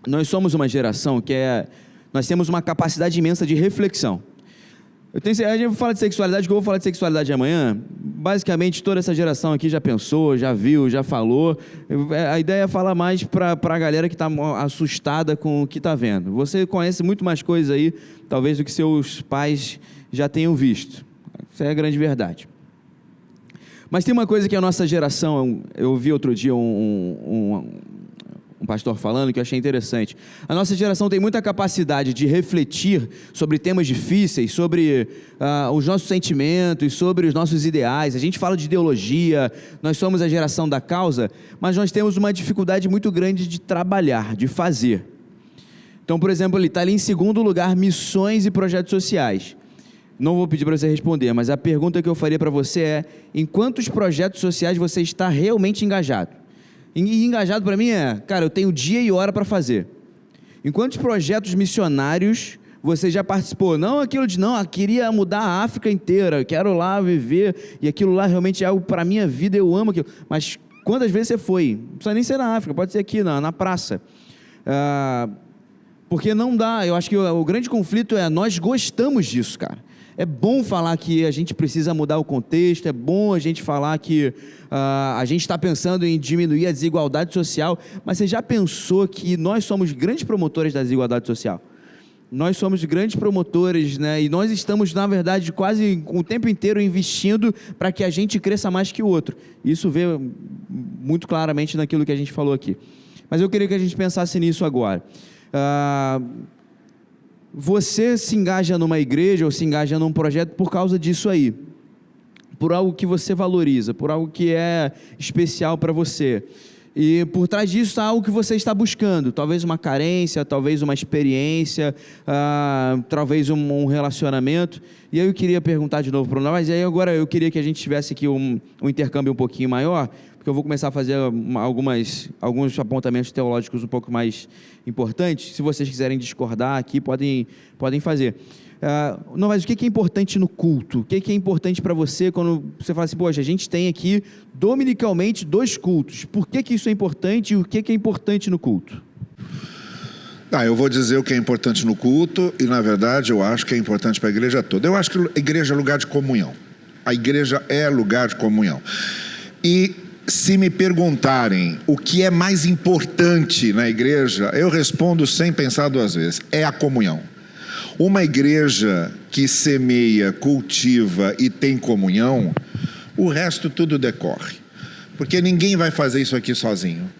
nós somos uma geração nós temos uma capacidade imensa de reflexão. A gente fala de sexualidade, que eu vou falar de sexualidade amanhã. Basicamente, toda essa geração aqui já pensou, já viu, já falou. A ideia é falar mais para a galera que está assustada com o que está vendo. Você conhece muito mais coisas aí, talvez, do que seus pais já tenham visto. Essa é a grande verdade. Mas tem uma coisa que a nossa geração... Eu vi outro dia um pastor falando que eu achei interessante. A nossa geração tem muita capacidade de refletir sobre temas difíceis, sobre os nossos sentimentos, sobre os nossos ideais. A gente fala de ideologia, nós somos a geração da causa, mas nós temos uma dificuldade muito grande de trabalhar, de fazer. Então, por exemplo, ele está ali em segundo lugar, missões e projetos sociais. Não vou pedir para você responder, mas a pergunta que eu faria para você é: em quantos projetos sociais você está realmente engajado? E engajado para mim cara, eu tenho dia e hora para fazer. Em quantos projetos missionários você já participou? Não aquilo de, não, eu queria mudar a África inteira, quero lá viver, e aquilo lá realmente é algo para a minha vida, eu amo aquilo. Mas quantas vezes você foi? Não precisa nem ser na África, pode ser aqui na praça. Porque não dá, eu acho que o grande conflito nós gostamos disso, cara. É bom falar que a gente precisa mudar o contexto, é bom a gente falar que a gente está pensando em diminuir a desigualdade social, mas você já pensou que nós somos grandes promotores da desigualdade social? Nós somos grandes promotores, né? E nós estamos, na verdade, quase o tempo inteiro investindo para que a gente cresça mais que o outro. Isso vê muito claramente naquilo que a gente falou aqui. Mas eu queria que a gente pensasse nisso agora. Você se engaja numa igreja ou se engaja num projeto por causa disso aí, por algo que você valoriza, por algo que é especial para você, e por trás disso está algo que você está buscando, talvez uma carência, talvez uma experiência, talvez um relacionamento. E aí eu queria perguntar de novo para nós, mas aí agora eu queria que a gente tivesse aqui um intercâmbio um pouquinho maior, porque eu vou começar a fazer alguns apontamentos teológicos um pouco mais importantes. Se vocês quiserem discordar aqui, podem fazer. Não, mas o que é importante no culto? O que é importante para você quando você fala assim, poxa, a gente tem aqui dominicalmente 2 cultos. Por que isso é importante e o que é importante no culto? Eu vou dizer o que é importante no culto e, na verdade, eu acho que é importante para a igreja toda. Eu acho que a igreja é lugar de comunhão. A igreja é lugar de comunhão. E se me perguntarem o que é mais importante na igreja, eu respondo sem pensar 2 vezes: é a comunhão. Uma igreja que semeia, cultiva e tem comunhão, o resto tudo decorre. Porque ninguém vai fazer isso aqui sozinho.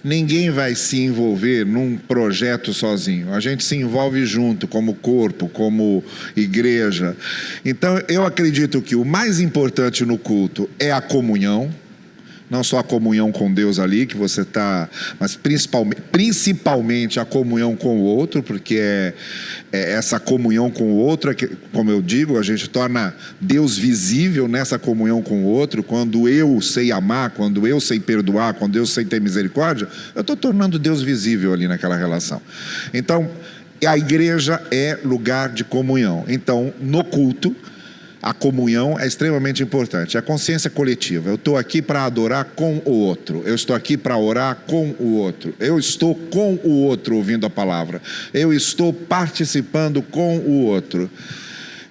Ninguém vai se envolver num projeto sozinho. A gente se envolve junto, como corpo, como igreja. Então, eu acredito que o mais importante no culto é a comunhão. Não só a comunhão com Deus ali, que você está, mas principalmente a comunhão com o outro, porque é essa comunhão com o outro, como eu digo, a gente torna Deus visível nessa comunhão com o outro. Quando eu sei amar, quando eu sei perdoar, quando eu sei ter misericórdia, eu estou tornando Deus visível ali naquela relação. Então, a igreja é lugar de comunhão. Então, no culto, a comunhão é extremamente importante. A consciência coletiva. Eu estou aqui para adorar com o outro. Eu estou aqui para orar com o outro. Eu estou com o outro ouvindo a palavra. Eu estou participando com o outro.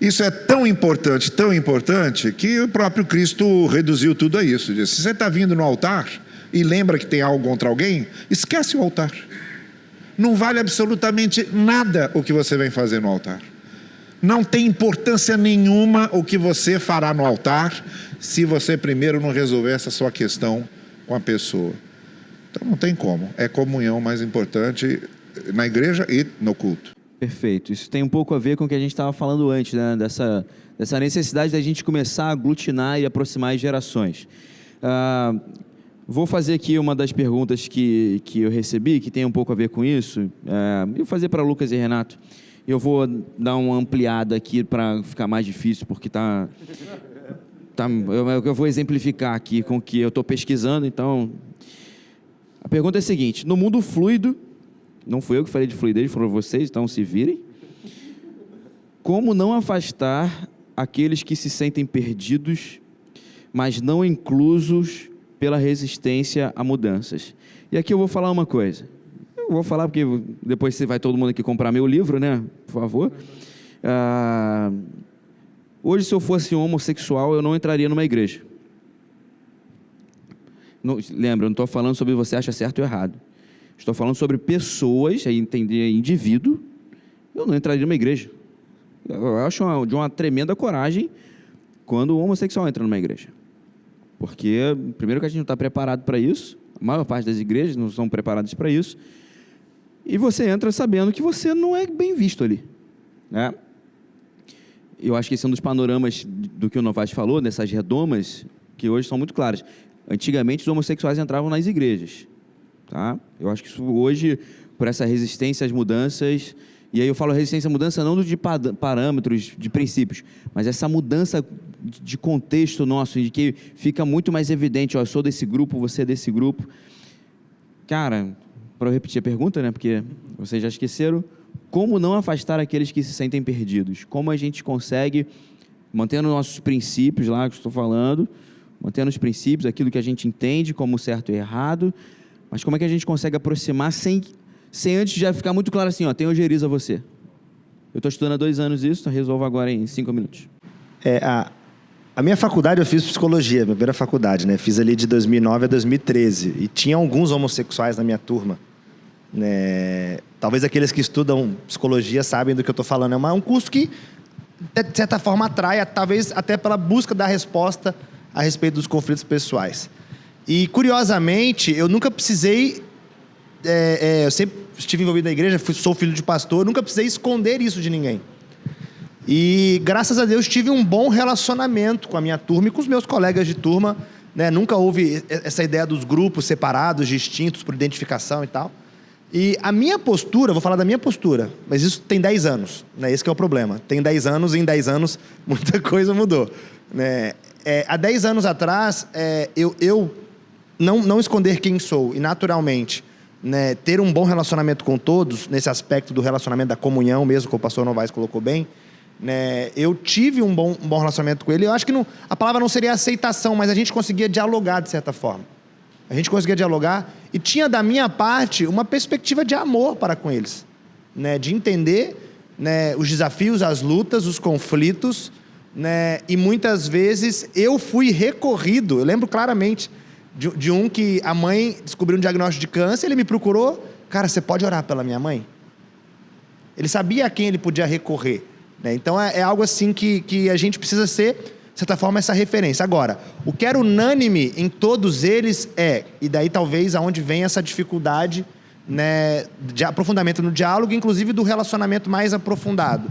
Isso é tão importante, que o próprio Cristo reduziu tudo a isso. Disse: se você está vindo no altar e lembra que tem algo contra alguém, esquece o altar. Não vale absolutamente nada o que você vem fazer no altar. Não tem importância nenhuma o que você fará no altar se você primeiro não resolver essa sua questão com a pessoa. Então não tem como. É comunhão mais importante na igreja e no culto. Perfeito. Isso tem um pouco a ver com o que a gente estava falando antes, né? Dessa necessidade da gente começar a aglutinar e aproximar as gerações. Vou fazer aqui uma das perguntas que eu recebi, que tem um pouco a ver com isso. Eu vou fazer para Lucas e Renato. Eu vou dar uma ampliada aqui para ficar mais difícil, porque eu vou exemplificar aqui com o que eu estou pesquisando. Então, a pergunta é a seguinte: no mundo fluido, não fui eu que falei de fluidez, foram vocês, então se virem. Como não afastar aqueles que se sentem perdidos, mas não inclusos pela resistência a mudanças? E aqui eu vou falar uma coisa. Eu vou falar porque depois vai todo mundo aqui comprar meu livro, né? Por favor. Hoje, se eu fosse homossexual, eu não entraria numa igreja. Não, lembra, eu não estou falando sobre você acha certo ou errado. Estou falando sobre pessoas, aí entender indivíduo. Eu não entraria numa igreja. Eu acho de uma tremenda coragem quando o homossexual entra numa igreja. Porque, primeiro, que a gente não está preparado para isso. A maior parte das igrejas não estão preparadas para isso. E você entra sabendo que você não é bem visto ali, né? Eu acho que esse é um dos panoramas do que o Novaes falou, dessas redomas, que hoje são muito claras. Antigamente, os homossexuais entravam nas igrejas, tá? Eu acho que isso hoje, por essa resistência às mudanças, e aí eu falo resistência à mudança não de parâmetros, de princípios, mas essa mudança de contexto nosso, de que fica muito mais evidente, ó, eu sou desse grupo, você é desse grupo. Cara, para eu repetir a pergunta, né, porque vocês já esqueceram, como não afastar aqueles que se sentem perdidos? Como a gente consegue, mantendo nossos princípios lá, que eu estou falando, mantendo os princípios, aquilo que a gente entende como certo e errado, mas como é que a gente consegue aproximar sem antes já ficar muito claro assim, ó, tem ojeriza você. Eu estou estudando há 2 anos isso, então resolvo agora em 5 minutos. A minha faculdade eu fiz psicologia, minha primeira faculdade, né? Fiz ali de 2009 a 2013 e tinha alguns homossexuais na minha turma, né? Talvez aqueles que estudam psicologia sabem do que eu estou falando. É um curso que, de certa forma, atrai, talvez até pela busca da resposta a respeito dos conflitos pessoais. E, curiosamente, eu nunca precisei... eu sempre estive envolvido na igreja, sou filho de pastor, nunca precisei esconder isso de ninguém. E, graças a Deus, tive um bom relacionamento com a minha turma e com os meus colegas de turma, né? Nunca houve essa ideia dos grupos separados, distintos, por identificação e tal. E a minha postura, vou falar da minha postura, mas isso tem 10 anos, né? Esse que é o problema. Tem 10 anos e em 10 anos muita coisa mudou, né? Há 10 anos atrás, eu não esconder quem sou e, naturalmente, né, ter um bom relacionamento com todos, nesse aspecto do relacionamento da comunhão, mesmo que o pastor Novaes colocou bem, né, eu tive um bom relacionamento com ele. Eu acho que a palavra não seria aceitação, mas a gente conseguia dialogar de certa forma. A gente conseguia dialogar e tinha da minha parte uma perspectiva de amor para com eles, né, de entender, né, os desafios, as lutas, os conflitos, né, e muitas vezes eu fui recorrido. Eu lembro claramente de um que a mãe descobriu um diagnóstico de câncer, ele me procurou, cara, você pode orar pela minha mãe? Ele sabia a quem ele podia recorrer, né? Então é algo assim que a gente precisa ser, de certa forma, essa referência. Agora, o que era unânime em todos eles e daí talvez aonde vem essa dificuldade, né, de aprofundamento no diálogo, inclusive do relacionamento mais aprofundado.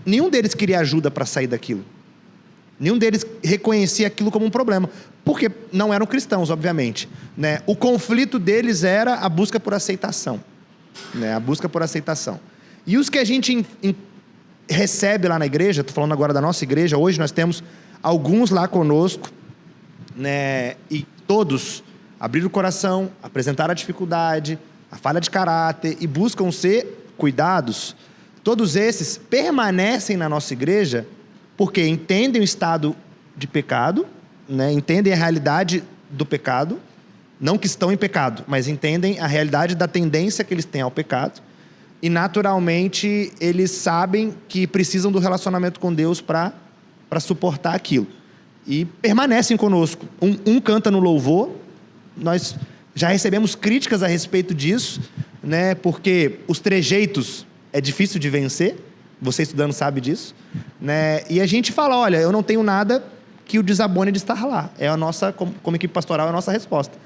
Nenhum deles queria ajuda para sair daquilo. Nenhum deles reconhecia aquilo como um problema, porque não eram cristãos, obviamente, né? O conflito deles era a busca por aceitação, né? A busca por aceitação. E os que a gente recebe lá na igreja, estou falando agora da nossa igreja, hoje nós temos alguns lá conosco, né? E todos abriram o coração, apresentaram a dificuldade, a falha de caráter e buscam ser cuidados. Todos esses permanecem na nossa igreja porque entendem o estado de pecado, né? Entendem a realidade do pecado, não que estão em pecado, mas entendem a realidade da tendência que eles têm ao pecado, e naturalmente eles sabem que precisam do relacionamento com Deus para suportar aquilo, e permanecem conosco. Um canta no louvor, nós já recebemos críticas a respeito disso, né? Porque os trejeitos é difícil de vencer, você estudando sabe disso, né? E a gente fala, olha, eu não tenho nada que o desabone de estar lá. É a nossa, como equipe pastoral, é a nossa resposta.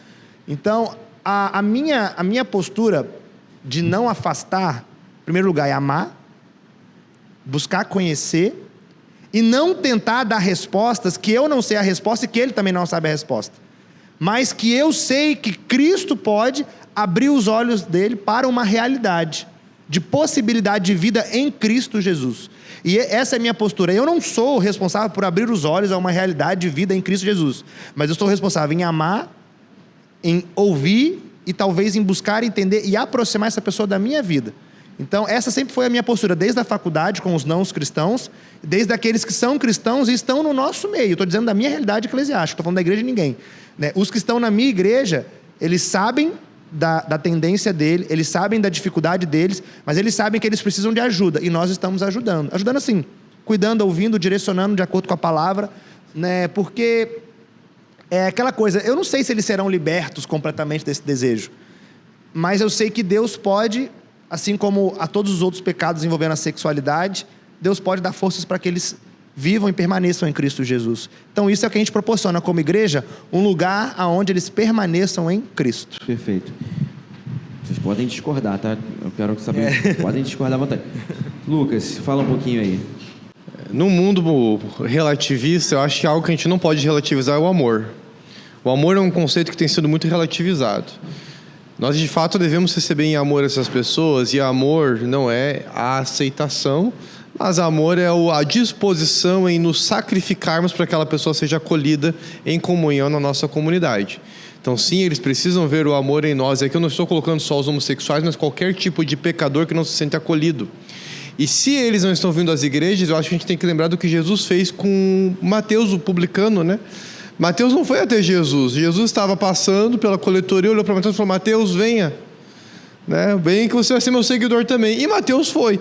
Então, a minha postura de não afastar, em primeiro lugar, é amar, buscar conhecer e não tentar dar respostas que eu não sei a resposta e que ele também não sabe a resposta. Mas que eu sei que Cristo pode abrir os olhos dele para uma realidade de possibilidade de vida em Cristo Jesus. E essa é a minha postura. Eu não sou responsável por abrir os olhos a uma realidade de vida em Cristo Jesus, mas eu sou responsável em amar, em ouvir e talvez em buscar entender e aproximar essa pessoa da minha vida. Então essa sempre foi a minha postura, desde a faculdade com os não cristãos, desde aqueles que são cristãos e estão no nosso meio. Estou dizendo da minha realidade eclesiástica, estou falando da igreja de ninguém, né? Os que estão na minha igreja, eles sabem da tendência dele, eles sabem da dificuldade deles, mas eles sabem que eles precisam de ajuda, e nós estamos ajudando. Ajudando assim, cuidando, ouvindo, direcionando de acordo com a palavra, né? Porque é aquela coisa, eu não sei se eles serão libertos completamente desse desejo, mas eu sei que Deus pode, assim como a todos os outros pecados envolvendo a sexualidade, Deus pode dar forças para que eles vivam e permaneçam em Cristo Jesus. Então isso é o que a gente proporciona como igreja, um lugar onde eles permaneçam em Cristo. Perfeito. Vocês podem discordar, tá? Eu quero saber. Podem discordar à vontade. Lucas, fala um pouquinho aí. No mundo relativista, eu acho que algo que a gente não pode relativizar é o amor. O amor é um conceito que tem sido muito relativizado. Nós, de fato, devemos receber em amor essas pessoas, e amor não é a aceitação, mas amor é a disposição em nos sacrificarmos para que aquela pessoa seja acolhida em comunhão na nossa comunidade. Então, sim, eles precisam ver o amor em nós. Aqui eu não estou colocando só os homossexuais, mas qualquer tipo de pecador que não se sente acolhido. E se eles não estão vindo às igrejas, eu acho que a gente tem que lembrar do que Jesus fez com Mateus, o publicano, né? Mateus não foi até Jesus. Jesus estava passando pela coletoria, olhou para Mateus e falou: Mateus, venha. Né? Bem que você vai ser meu seguidor também. E Mateus foi.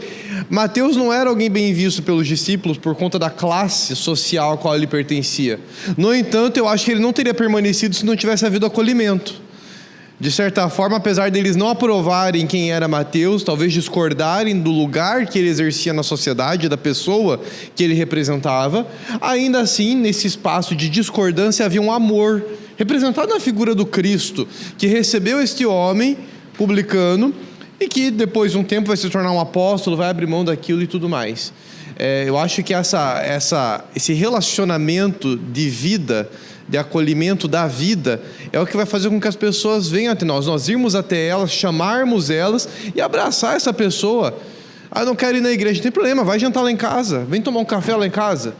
Mateus não era alguém bem visto pelos discípulos por conta da classe social a qual ele pertencia. No entanto, eu acho que ele não teria permanecido se não tivesse havido acolhimento. De certa forma, apesar deles não aprovarem quem era Mateus, talvez discordarem do lugar que ele exercia na sociedade, da pessoa que ele representava, ainda assim, nesse espaço de discordância havia um amor, representado na figura do Cristo, que recebeu este homem publicano e que depois de um tempo vai se tornar um apóstolo, vai abrir mão daquilo e tudo mais. Eu acho que esse relacionamento de vida, de acolhimento da vida, é o que vai fazer com que as pessoas venham até nós irmos até elas, chamarmos elas e abraçar essa pessoa. Não quero ir na igreja, não tem problema, vai jantar lá em casa, vem tomar um café lá em casa,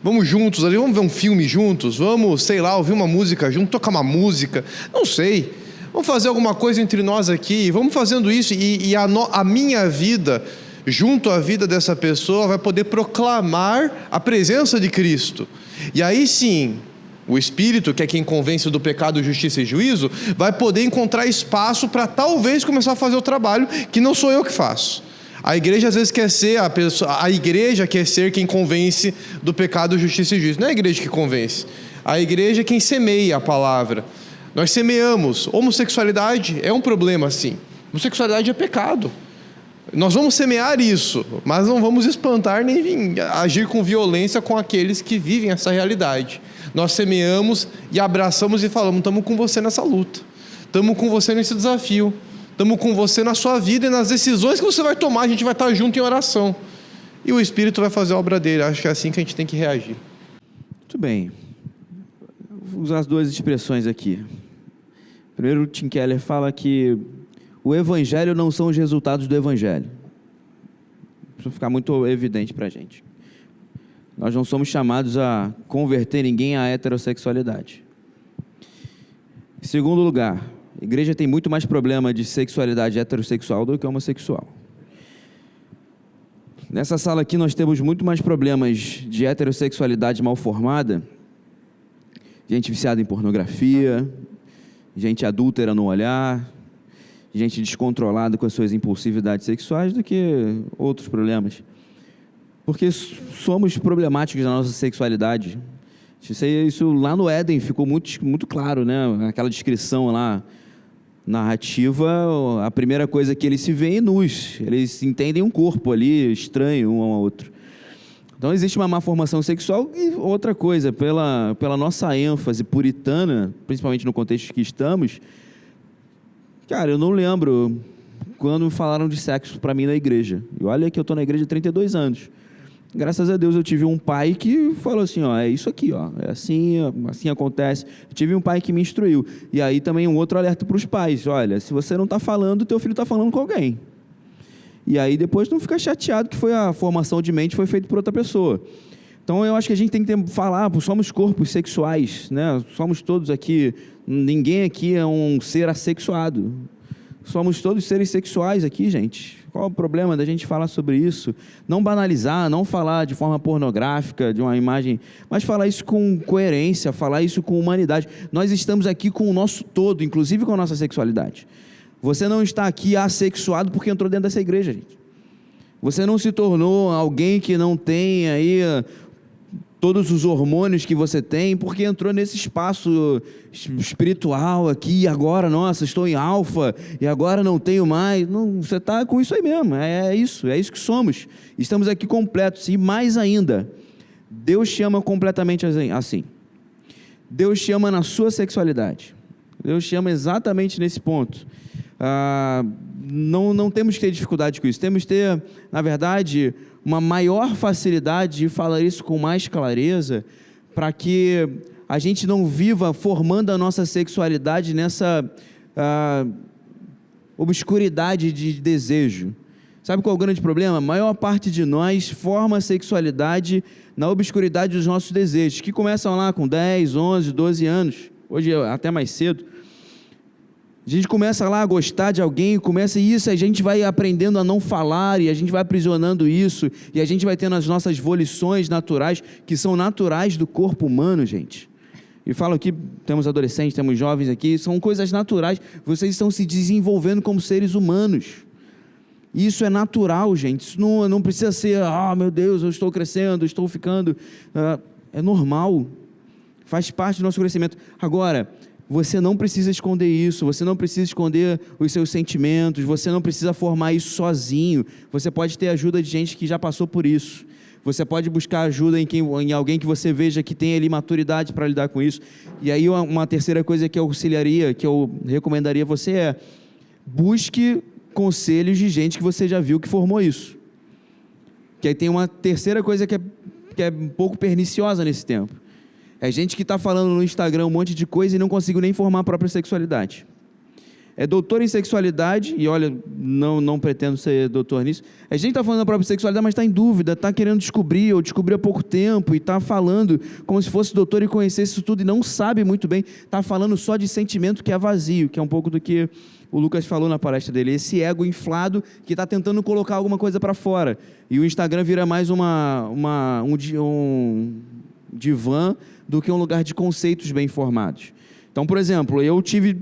vamos juntos ali, vamos ver um filme juntos, vamos, sei lá, ouvir uma música junto, tocar uma música, não sei, vamos fazer alguma coisa entre nós aqui, vamos fazendo isso, e a minha vida, junto à vida dessa pessoa, vai poder proclamar a presença de Cristo. E aí sim, o Espírito, que é quem convence do pecado, justiça e juízo, vai poder encontrar espaço para talvez começar a fazer o trabalho que não sou eu que faço. A igreja às vezes quer ser a igreja quer ser quem convence do pecado, justiça e juízo. Não é a igreja que convence. A igreja é quem semeia a palavra. Nós semeamos. Homossexualidade é um problema, sim. Homossexualidade é pecado. Nós vamos semear isso, mas não vamos espantar nem agir com violência com aqueles que vivem essa realidade. Nós semeamos e abraçamos e falamos: estamos com você nessa luta, estamos com você nesse desafio, estamos com você na sua vida e nas decisões que você vai tomar, a gente vai estar junto em oração. E o Espírito vai fazer a obra dele. Acho que é assim que a gente tem que reagir. Muito bem. Vou usar as duas expressões aqui. Primeiro, o Tim Keller fala que o Evangelho não são os resultados do Evangelho. Isso ficar muito evidente para a gente. Nós não somos chamados a converter ninguém à heterossexualidade. Em segundo lugar, a igreja tem muito mais problema de sexualidade heterossexual do que homossexual. Nessa sala aqui nós temos muito mais problemas de heterossexualidade mal formada, gente viciada em pornografia, gente adúltera no olhar, gente descontrolada com as suas impulsividades sexuais, do que outros problemas. Porque somos problemáticos na nossa sexualidade. Isso lá no Éden ficou muito claro, né? Aquela descrição lá, narrativa, a primeira coisa que eles se veem é nus. Eles entendem um corpo ali, estranho um ao outro. Então existe uma má formação sexual. E outra coisa, pela nossa ênfase puritana, principalmente no contexto que estamos, cara, eu não lembro quando falaram de sexo para mim na igreja. E olha que eu estou na igreja há 32 anos. Graças a Deus eu tive um pai que falou assim, é isso aqui, é assim acontece. Eu tive um pai que me instruiu. E aí também um outro alerta para os pais, olha, se você não está falando, teu filho está falando com alguém. E aí depois não fica chateado que a formação de mente foi feita por outra pessoa. Então eu acho que a gente tem que falar, somos corpos sexuais, né? Somos todos aqui, ninguém aqui é um ser assexuado. Somos todos seres sexuais aqui, gente. Qual é o problema da gente falar sobre isso? Não banalizar, não falar de forma pornográfica, de uma imagem, mas falar isso com coerência, falar isso com humanidade. Nós estamos aqui com o nosso todo, inclusive com a nossa sexualidade. Você não está aqui assexuado porque entrou dentro dessa igreja, gente. Você não se tornou alguém que não tem aí todos os hormônios que você tem porque entrou nesse espaço espiritual aqui e agora, nossa, estou em alfa e agora não tenho mais. Não, você está com isso aí mesmo, é isso que somos. Estamos aqui completos e mais ainda, Deus te ama completamente assim. Deus te ama na sua sexualidade. Deus te ama exatamente nesse ponto. Não temos que ter dificuldade com isso. Temos que ter, na verdade, uma maior facilidade de falar isso com mais clareza, para que a gente não viva formando a nossa sexualidade nessa obscuridade de desejo. Sabe qual é o grande problema? A maior parte de nós forma a sexualidade na obscuridade dos nossos desejos, que começam lá com 10, 11, 12 anos, hoje até mais cedo. A gente começa lá a gostar de alguém, começa isso, a gente vai aprendendo a não falar, e a gente vai aprisionando isso, e a gente vai tendo as nossas volições naturais, que são naturais do corpo humano, gente. E falo aqui, temos adolescentes, temos jovens aqui, são coisas naturais, vocês estão se desenvolvendo como seres humanos. E isso é natural, gente, isso não precisa ser, meu Deus, eu estou crescendo, estou ficando... é normal, faz parte do nosso crescimento. Agora, você não precisa esconder isso, você não precisa esconder os seus sentimentos, você não precisa formar isso sozinho, você pode ter ajuda de gente que já passou por isso, você pode buscar ajuda em alguém que você veja que tem ali maturidade para lidar com isso. E aí uma terceira coisa que eu auxiliaria, que eu recomendaria a você é, busque conselhos de gente que você já viu que formou isso. Que aí tem uma terceira coisa que é um pouco perniciosa nesse tempo. É gente que está falando no Instagram um monte de coisa e não conseguiu nem formar a própria sexualidade. É doutor em sexualidade, e olha, não pretendo ser doutor nisso. É gente que está falando da própria sexualidade, mas está em dúvida, está querendo descobrir, ou descobriu há pouco tempo, e está falando como se fosse doutor e conhecesse isso tudo, e não sabe muito bem, está falando só de sentimento que é vazio, que é um pouco do que o Lucas falou na palestra dele, esse ego inflado que está tentando colocar alguma coisa para fora. E o Instagram vira mais um divã do que um lugar de conceitos bem formados. Então, por exemplo, eu tive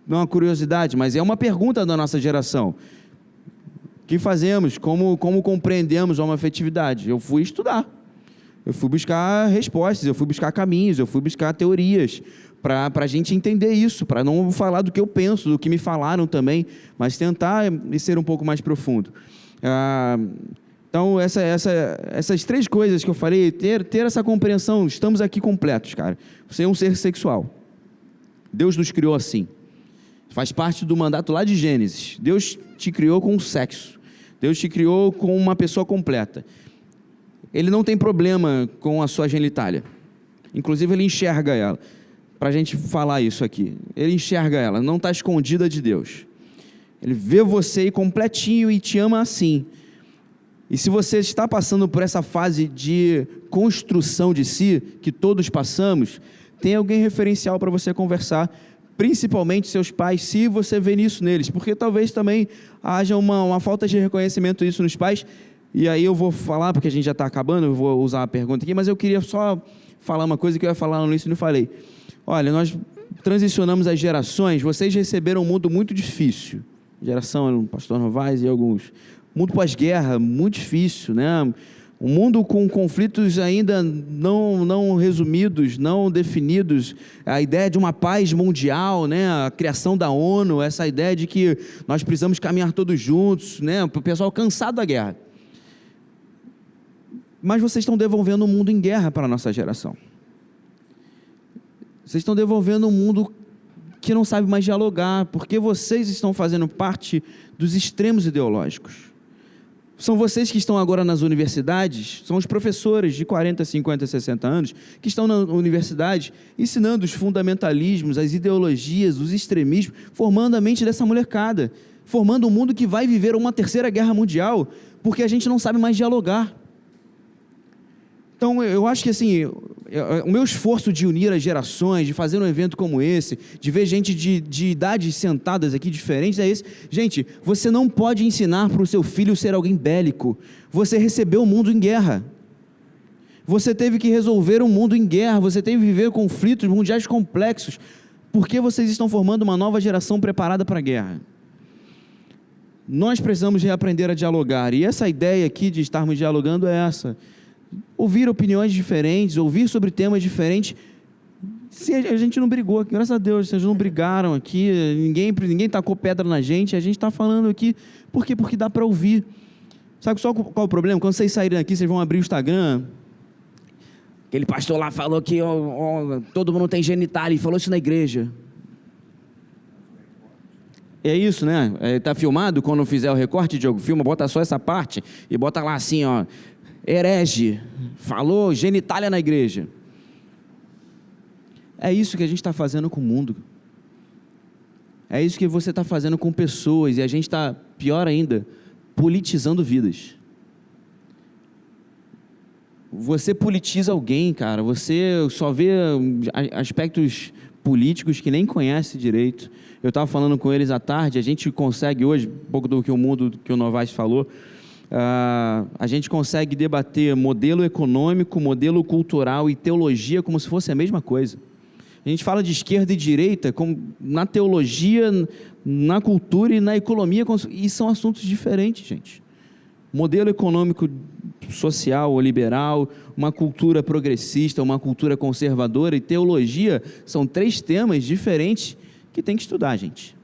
não é uma curiosidade, mas é uma pergunta da nossa geração. O que fazemos? Como compreendemos a homoafetividade? Eu fui estudar, eu fui buscar respostas, eu fui buscar caminhos, eu fui buscar teorias, para a gente entender isso, para não falar do que eu penso, do que me falaram também, mas tentar ser um pouco mais profundo. Então, essas três coisas que eu falei, ter essa compreensão, estamos aqui completos, cara. Você é um ser sexual. Deus nos criou assim. Faz parte do mandato lá de Gênesis. Deus te criou com sexo. Deus te criou com uma pessoa completa. Ele não tem problema com a sua genitália. Inclusive, ele enxerga ela. Para a gente falar isso aqui. Ele enxerga ela, não está escondida de Deus. Ele vê você completinho e te ama assim. E se você está passando por essa fase de construção de si, que todos passamos, tem alguém referencial para você conversar, principalmente seus pais, se você vê nisso neles, porque talvez também haja uma falta de reconhecimento disso nos pais, e aí eu vou falar, porque a gente já está acabando, eu vou usar a pergunta aqui, mas eu queria só falar uma coisa que eu ia falar no início e não falei. Olha, nós transicionamos as gerações, vocês receberam um mundo muito difícil, geração, pastor Novaes e alguns... Mundo pós-guerra, muito difícil, né? Um mundo com conflitos ainda não resumidos, não definidos. A ideia de uma paz mundial, né? A criação da ONU, essa ideia de que nós precisamos caminhar todos juntos, né? O pessoal cansado da guerra. Mas vocês estão devolvendo um mundo em guerra para a nossa geração. Vocês estão devolvendo um mundo que não sabe mais dialogar, porque vocês estão fazendo parte dos extremos ideológicos. São vocês que estão agora nas universidades, são os professores de 40, 50, 60 anos, que estão na universidade ensinando os fundamentalismos, as ideologias, os extremismos, formando a mente dessa molecada, formando um mundo que vai viver uma terceira guerra mundial, porque a gente não sabe mais dialogar. Então, eu acho que assim, o meu esforço de unir as gerações, de fazer um evento como esse, de ver gente de idades sentadas aqui diferentes, é esse. Gente, você não pode ensinar para o seu filho ser alguém bélico. Você recebeu o mundo em guerra. Você teve que resolver um mundo em guerra, você teve que viver conflitos mundiais complexos. Por que vocês estão formando uma nova geração preparada para a guerra? Nós precisamos reaprender a dialogar. E essa ideia aqui de estarmos dialogando é essa. Ouvir opiniões diferentes, ouvir sobre temas diferentes. Se a gente não brigou, graças a Deus, vocês não brigaram aqui, ninguém tacou pedra na gente, a gente está falando aqui. Por quê? Porque dá para ouvir. Sabe só qual é o problema? Quando vocês saírem daqui, vocês vão abrir o Instagram. Aquele pastor lá falou que todo mundo tem genitália e falou isso na igreja. É isso, né? Tá filmado? Quando fizer o recorte, Diogo, filma, bota só essa parte e bota lá assim, ó. Herege, falou genitália na igreja. É isso que a gente está fazendo com o mundo. É isso que você está fazendo com pessoas. E a gente está, pior ainda, politizando vidas. Você politiza alguém, cara. Você só vê aspectos políticos que nem conhece direito. Eu estava falando com eles à tarde. A gente consegue hoje, um pouco do que o mundo, que o Novaes falou, a gente consegue debater modelo econômico, modelo cultural e teologia como se fosse a mesma coisa. A gente fala de esquerda e direita na teologia, na cultura e na economia, e são assuntos diferentes, gente. Modelo econômico social ou liberal, uma cultura progressista, uma cultura conservadora e teologia são 3 temas diferentes que tem que estudar, gente.